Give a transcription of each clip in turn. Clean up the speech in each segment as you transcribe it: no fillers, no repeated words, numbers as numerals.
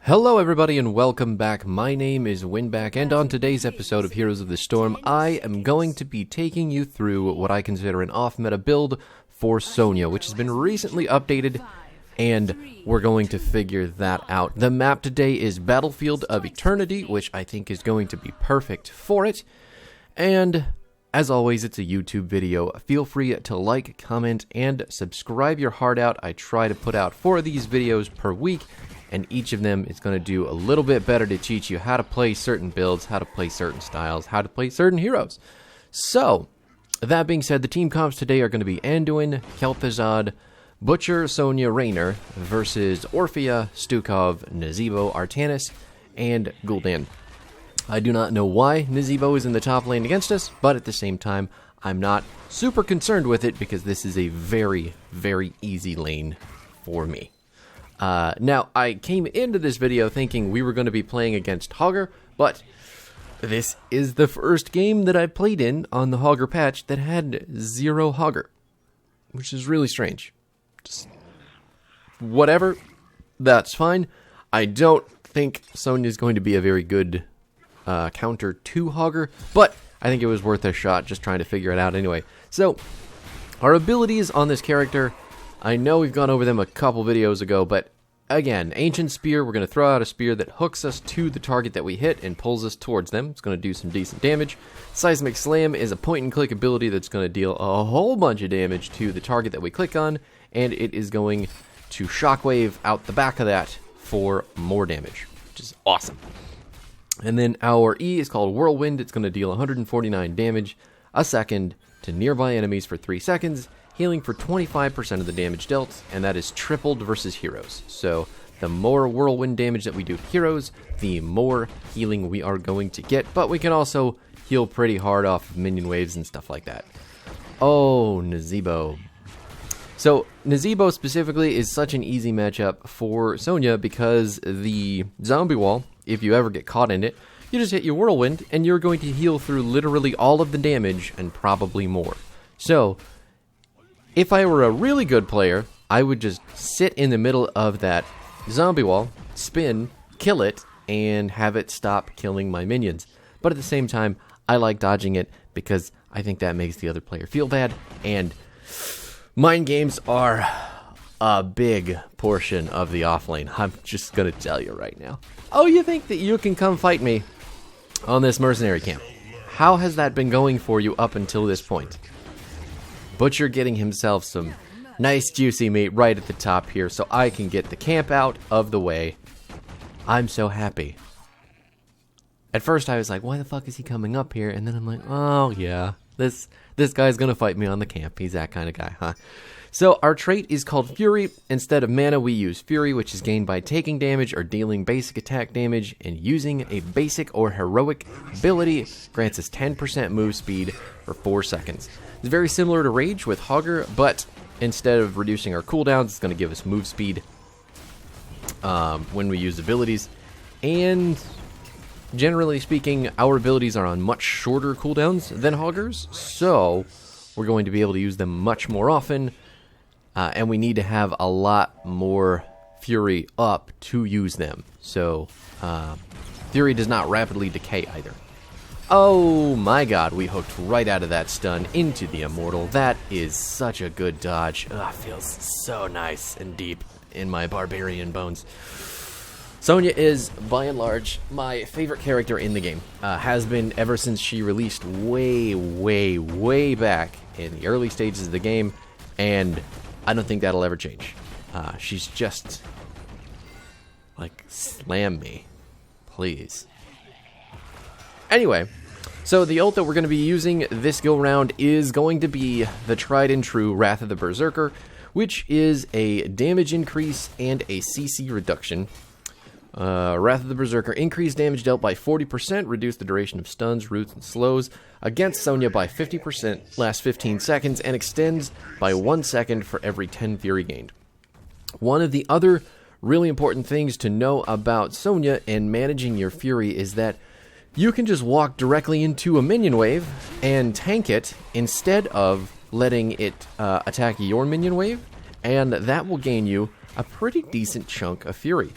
Hello everybody and welcome back. My name is Winback, and on today's episode of Heroes of the Storm, I am going to be taking you through what I consider an off-meta build for Sonya, which has been recently updated, and we're going to figure that out. The map today is Battlefield of Eternity, which I think is going to be perfect for it, and as always, it's a YouTube video. Feel free to like, comment, and subscribe your heart out. I try to put out 4 of these videos per week, and each of them is going to do a little bit better to teach you how to play certain builds, how to play certain styles, how to play certain heroes. So, that being said, the team comps today are going to be Anduin, Kel'Thuzad, Butcher, Sonya, Raynor versus Orphea, Stukov, Nazeebo, Artanis, and Gul'dan. I do not know why Nazeebo is in the top lane against us, but at the same time, I'm not super concerned with it because this is a very, very easy lane for me. Now, I came into this video thinking we were going to be playing against Hogger, but this is the first game that I played in on the Hogger patch that had 0 Hogger, which is really strange. Just whatever, that's fine. I don't think Sonya is going to be a very good counter to Hogger, but I think it was worth a shot just trying to figure it out anyway. So, our abilities on this character, I know we've gone over them a couple videos ago, but again, Ancient Spear, we're going to throw out a spear that hooks us to the target that we hit and pulls us towards them. It's going to do some decent damage. Seismic Slam is a point-and-click ability that's going to deal a whole bunch of damage to the target that we click on, and it is going to shockwave out the back of that for more damage, which is awesome. And then our E is called Whirlwind. It's going to deal 149 damage a second to nearby enemies for 3 seconds, healing for 25% of the damage dealt, and that is tripled versus heroes. So the more whirlwind damage that we do to heroes, the more healing we are going to get, but we can also heal pretty hard off of minion waves and stuff like that. Oh, Nazeebo. So Nazeebo specifically is such an easy matchup for Sonya because the zombie wall, if you ever get caught in it, you just hit your whirlwind and you're going to heal through literally all of the damage and probably more. So if I were a really good player, I would just sit in the middle of that zombie wall, spin, kill it, and have it stop killing my minions. But at the same time, I like dodging it because I think that makes the other player feel bad, and mind games are a big portion of the offlane. I'm just going to tell you right now. Oh, you think that you can come fight me on this mercenary camp? How has that been going for you up until this point? Butcher getting himself some nice juicy meat right at the top here so I can get the camp out of the way. I'm so happy. At first I was like, why the fuck is he coming up here? And then I'm like, oh yeah, this guy's gonna fight me on the camp. He's that kind of guy, huh? So our trait is called Fury. Instead of mana, we use Fury, which is gained by taking damage or dealing basic attack damage, and using a basic or heroic ability grants us 10% move speed for 4 seconds. It's very similar to Rage with Hogger, but instead of reducing our cooldowns, it's going to give us move speed when we use abilities. And generally speaking, our abilities are on much shorter cooldowns than Hogger's, so we're going to be able to use them much more often. And we need to have a lot more Fury up to use them. So, Fury does not rapidly decay either. Oh my god, we hooked right out of that stun into the Immortal. That is such a good dodge. Ugh, feels so nice and deep in my barbarian bones. Sonya is, by and large, my favorite character in the game. Has been ever since she released way, way, way back in the early stages of the game, and I don't think that'll ever change. She's just like, slam me, please. Anyway, so the ult that we're going to be using this go-round is going to be the tried and true Wrath of the Berserker, which is a damage increase and a CC reduction. Wrath of the Berserker, increased damage dealt by 40%, reduce the duration of stuns, roots, and slows against Sonya by 50%, lasts 15 seconds, and extends by 1 second for every 10 Fury gained. One of the other really important things to know about Sonya and managing your Fury is that you can just walk directly into a minion wave and tank it instead of letting it attack your minion wave, and that will gain you a pretty decent chunk of Fury.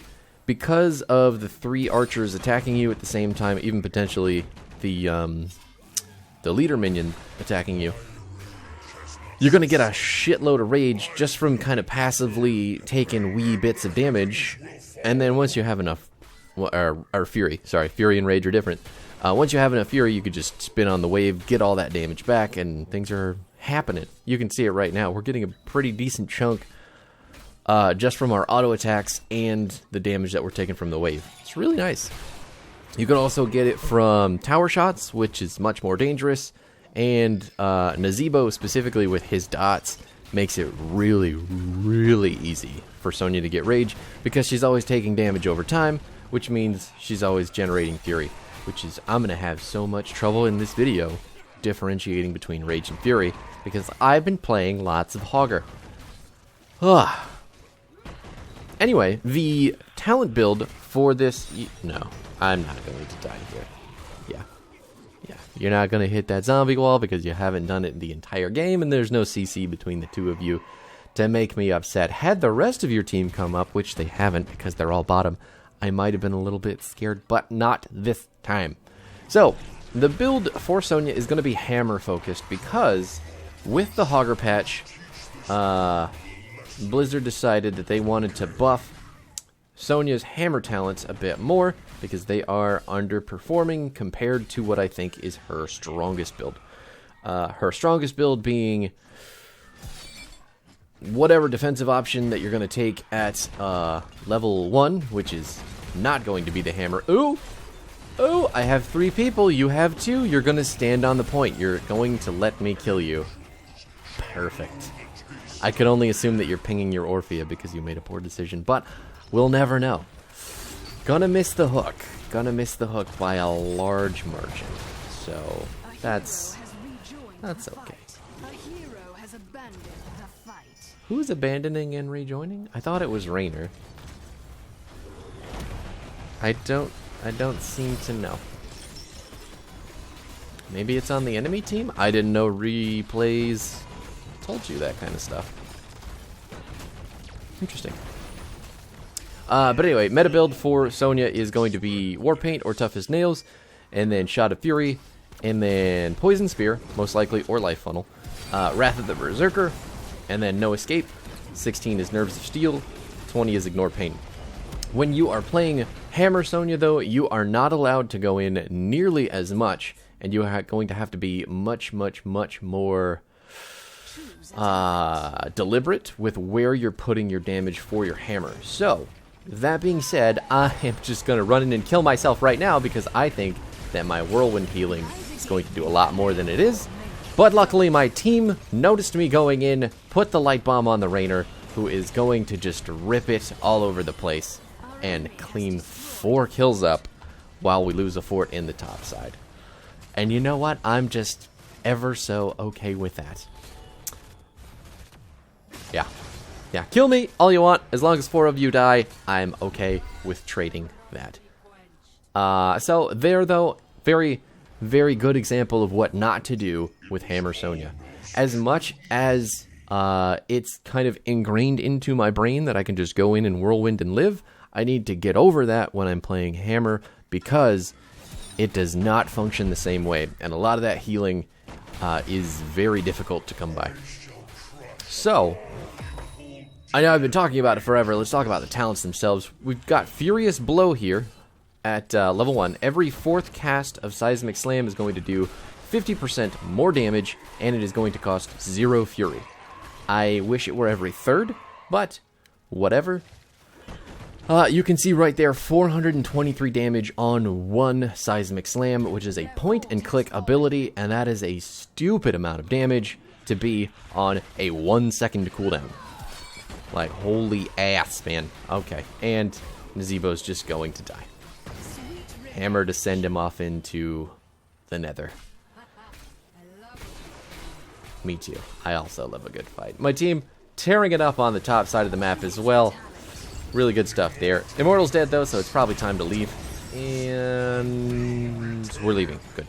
because of the 3 archers attacking you at the same time, even potentially the leader minion attacking you, you're going to get a shitload of rage just from kind of passively taking wee bits of damage. And then once you have enough, or fury, sorry, fury and rage are different. Once you have enough fury, you could just spin on the wave, get all that damage back, and things are happening. You can see it right now. We're getting a pretty decent chunk just from our auto attacks and the damage that we're taking from the wave. It's really nice. You can also get it from tower shots, which is much more dangerous. And Nazebo, specifically with his dots, makes it really, really easy for Sonya to get rage, because she's always taking damage over time, which means she's always generating fury, which is, I'm going to have so much trouble in this video differentiating between rage and fury, because I've been playing lots of Hogger. Anyway, the talent build for this... No, I'm not going to die here. Yeah, you're not going to hit that zombie wall because you haven't done it the entire game, and there's no CC between the 2 of you to make me upset. Had the rest of your team come up, which they haven't because they're all bottom, I might have been a little bit scared, but not this time. So, the build for Sonya is going to be hammer focused, because with the Hogger patch, Blizzard decided that they wanted to buff Sonya's hammer talents a bit more, because they are underperforming compared to what I think is her strongest build. Her strongest build being whatever defensive option that you're going to take at level 1, which is not going to be the hammer. Ooh! Ooh! I have 3 people, you have 2, you're going to stand on the point. You're going to let me kill you. Perfect. I could only assume that you're pinging your Orphea because you made a poor decision, but we'll never know. Gonna miss the hook. Gonna miss the hook by a large margin. So, that's okay. Who's abandoning and rejoining? I thought it was Raynor. I don't seem to know. Maybe it's on the enemy team? I didn't know replays told you that kind of stuff. Interesting. But anyway, meta build for Sonya is going to be War Paint or Tough as Nails, and then Shot of Fury, and then Poison Spear, most likely, or Life Funnel, Wrath of the Berserker, and then No Escape. 16 is Nerves of Steel, 20 is Ignore Pain. When you are playing Hammer Sonya, though, you are not allowed to go in nearly as much, and you are going to have to be much, much, much more deliberate with where you're putting your damage for your hammer. So, that being said, I am just going to run in and kill myself right now because I think that my whirlwind healing is going to do a lot more than it is. But luckily my team noticed me going in, put the light bomb on the Raynor, who is going to just rip it all over the place and clean 4 kills up while we lose a fort in the top side. And you know what? I'm just ever so okay with that. Yeah, kill me all you want. As long as 4 of you die, I'm okay with trading that. So there, though, very, very good example of what not to do with Hammer Sonya. As much as it's kind of ingrained into my brain that I can just go in and whirlwind and live, I need to get over that when I'm playing Hammer, because it does not function the same way. And a lot of that healing is very difficult to come by. So, I know I've been talking about it forever. Let's talk about the talents themselves. We've got Furious Blow here at level 1. Every 4th cast of Seismic Slam is going to do 50% more damage, and it is going to cost 0 fury. I wish it were every 3rd, but whatever. You can see right there 423 damage on 1 Seismic Slam, which is a point-and-click ability, and that is a stupid amount of damage to be on a 1-second cooldown. Like, holy ass, man. Okay, and Nazebo's just going to die. Hammer to send him off into the nether. Me too. I also love a good fight. My team tearing it up on the top side of the map as well. Really good stuff there. Immortal's dead, though, so it's probably time to leave. And we're leaving. Good.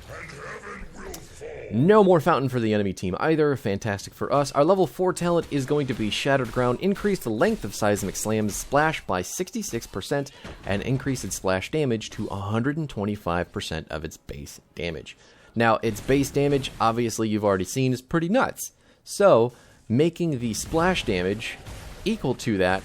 No more fountain for the enemy team either. Fantastic for us. Our level 4 talent is going to be Shattered Ground. Increase the length of Seismic Slam's splash by 66% and increase its splash damage to 125% of its base damage. Now, its base damage, obviously you've already seen, is pretty nuts. So, making the splash damage equal to that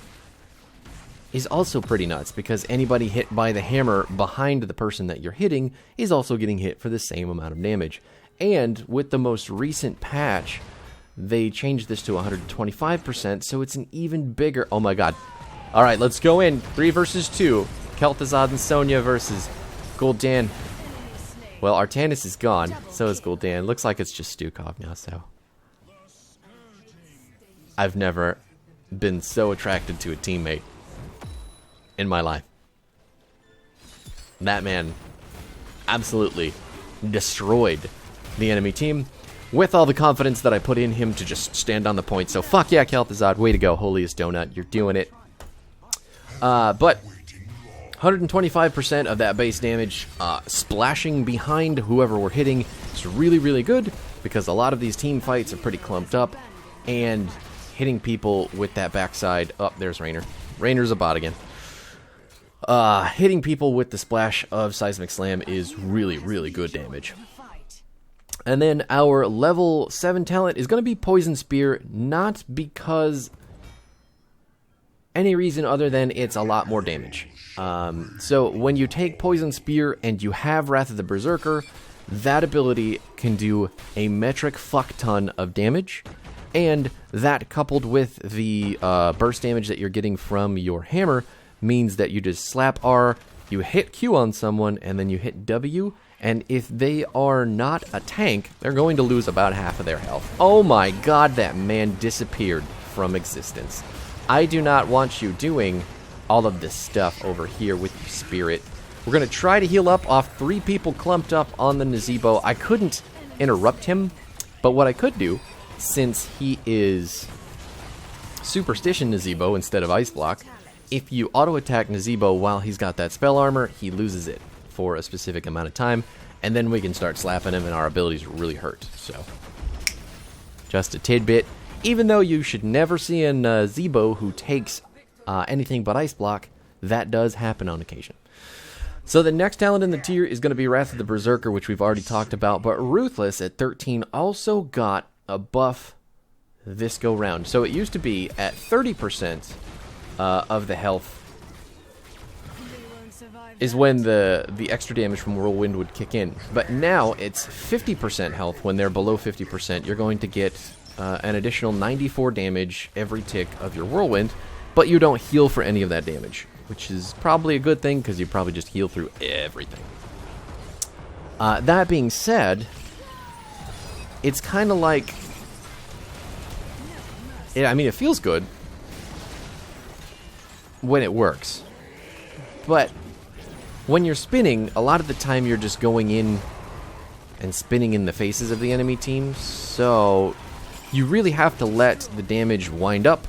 is also pretty nuts, because anybody hit by the hammer behind the person that you're hitting is also getting hit for the same amount of damage. And with the most recent patch, they changed this to 125%, so it's an even bigger... Oh my god. Alright, let's go in. 3 versus 2. Kel'Thuzad and Sonya versus Gul'dan. Well, Artanis is gone, so is Gul'dan. Looks like it's just Stukov now, so... I've never been so attracted to a teammate in my life. That man absolutely destroyed the enemy team with all the confidence that I put in him to just stand on the point. So fuck yeah, Kel'Thuzad, way to go, holiest donut, you're doing it. But 125% of that base damage splashing behind whoever we're hitting is really, really good, because a lot of these team fights are pretty clumped up, and hitting people with that backside... Oh, there's Raynor. Raynor's a bot again. Hitting people with the splash of Seismic Slam is really, really good damage. And then our level 7 talent is going to be Poison Spear, not because any reason other than it's a lot more damage. So when you take Poison Spear and you have Wrath of the Berserker, that ability can do a metric fuck ton of damage, and that coupled with the burst damage that you're getting from your hammer means that you just slap R, you hit Q on someone, and then you hit W, and if they are not a tank, they're going to lose about half of their health. Oh my god, that man disappeared from existence. I do not want you doing all of this stuff over here with your spirit. We're going to try to heal up off 3 people clumped up on the Nazebo. I couldn't interrupt him, but what I could do, since he is Superstition Nazebo instead of Ice Block, if you auto-attack Nazebo while he's got that spell armor, he loses it for a specific amount of time, and then we can start slapping him and our abilities really hurt. So, just a tidbit. Even though you should never see a Nazebo who takes anything but Ice Block, that does happen on occasion. So the next talent in the tier is going to be Wrath of the Berserker, which we've already talked about, but Ruthless at 13 also got a buff this go round. So it used to be at 30% of the health is when the extra damage from Whirlwind would kick in. But now it's 50% health when they're below 50%. You're going to get an additional 94 damage every tick of your Whirlwind, but you don't heal for any of that damage, which is probably a good thing because you probably just heal through everything. That being said, it's kind of like... I mean, it feels good when it works, but when you're spinning, a lot of the time you're just going in and spinning in the faces of the enemy team, so you really have to let the damage wind up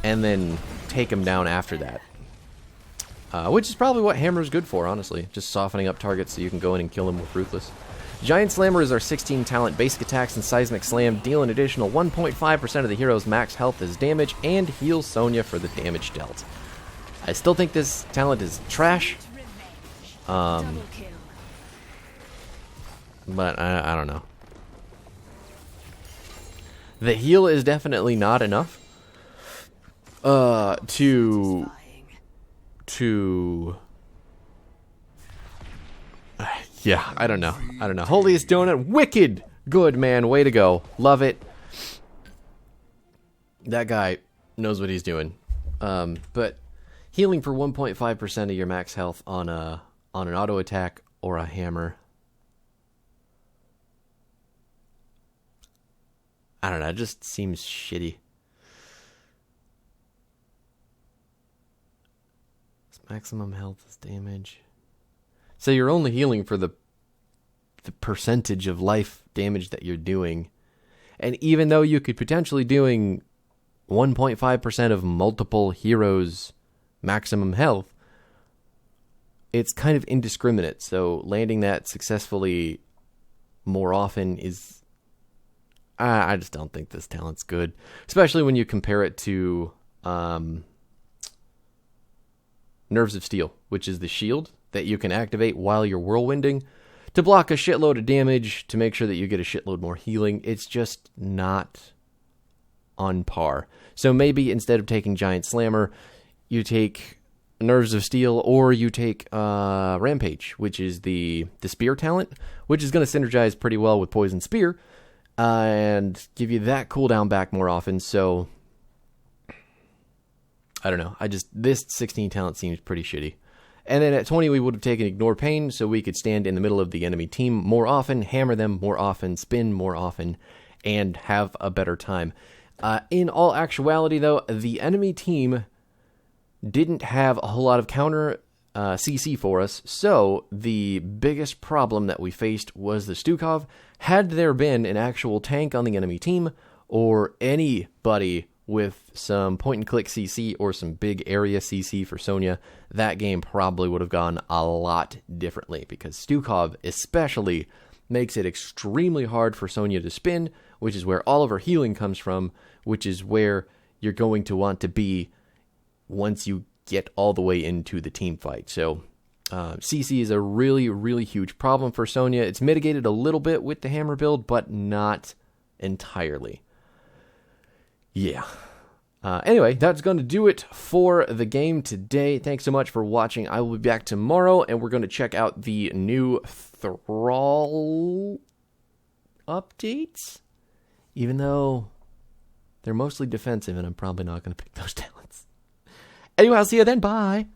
and then take them down after that. Which is probably what Hammer's good for, honestly. Just softening up targets so you can go in and kill them with Ruthless. Giant Slammer is our 16 talent. Basic attacks and Seismic Slam deal an additional 1.5% of the hero's max health as damage and heal Sonya for the damage dealt. I still think this talent is trash. But I don't know. The heal is definitely not enough to yeah, I don't know. Holiest Donut, wicked good, man. Way to go. Love it. That guy knows what he's doing. But healing for 1.5% of your max health on an auto attack or a hammer, I don't know, it just seems shitty. Maximum health is damage. So you're only healing for the percentage of life damage that you're doing. And even though you could potentially doing 1.5% of multiple heroes' maximum health, it's kind of indiscriminate. So landing that successfully more often is I just don't think this talent's good, especially when you compare it to Nerves of Steel, which is the shield that you can activate while you're whirlwinding to block a shitload of damage to make sure that you get a shitload more healing. It's just not on par. So maybe instead of taking Giant Slammer, you take Nerves of Steel, or you take Rampage, which is the Spear talent, which is going to synergize pretty well with Poison Spear, and give you that cooldown back more often. So, I don't know. This 16 talent seems pretty shitty. And then at 20, we would have taken Ignore Pain, so we could stand in the middle of the enemy team more often, hammer them more often, spin more often, and have a better time. In all actuality, though, the enemy team didn't have a whole lot of counter CC for us, so the biggest problem that we faced was the Stukov. Had there been an actual tank on the enemy team, or anybody with some point-and-click CC or some big area CC for Sonya, that game probably would have gone a lot differently, because Stukov especially makes it extremely hard for Sonya to spin, which is where all of her healing comes from, which is where you're going to want to be once you get all the way into the team fight. So CC is a really, really huge problem for Sonya. It's mitigated a little bit with the hammer build, but not entirely. Yeah. Anyway, that's going to do it for the game today. Thanks so much for watching. I will be back tomorrow, and we're going to check out the new Thrall updates, even though they're mostly defensive, and I'm probably not going to pick those talents. Anyway, I'll see you then. Bye.